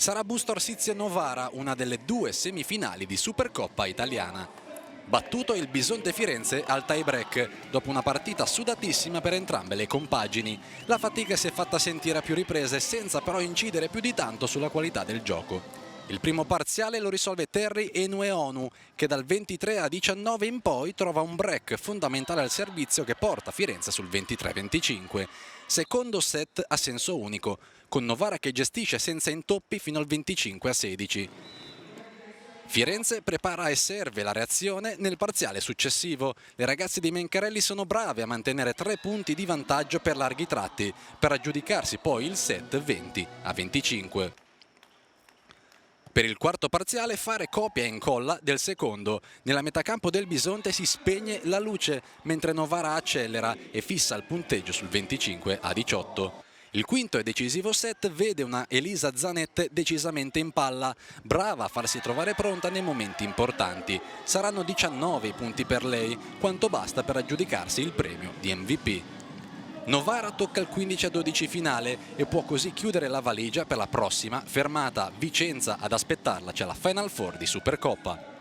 sarà Busto Arsizio-Novara, una delle due semifinali di Supercoppa italiana. Battuto il Bisonte Firenze al tie break, dopo una partita sudatissima per entrambe le compagini. La fatica si è fatta sentire a più riprese senza però incidere più di tanto sulla qualità del gioco. Il primo parziale lo risolve Terry Enueonu, che dal 23-19 in poi trova un break fondamentale al servizio che porta Firenze sul 23-25. Secondo set a senso unico, con Novara che gestisce senza intoppi fino al 25-16. Firenze prepara e serve la reazione nel parziale successivo. Le ragazze di Mencarelli sono brave a mantenere 3 punti di vantaggio per larghi tratti, per aggiudicarsi poi il set 20-25. Per il quarto parziale fare copia e incolla del secondo. Nella metacampo del Bisonte si spegne la luce, mentre Novara accelera e fissa il punteggio sul 25-18. Il quinto e decisivo set vede una Elisa Zanetti decisamente in palla, brava a farsi trovare pronta nei momenti importanti. Saranno 19 i punti per lei, quanto basta per aggiudicarsi il premio di MVP. Novara tocca il 15-12 finale e può così chiudere la valigia per la prossima fermata. Vicenza ad aspettarla, c'è la Final Four di Supercoppa.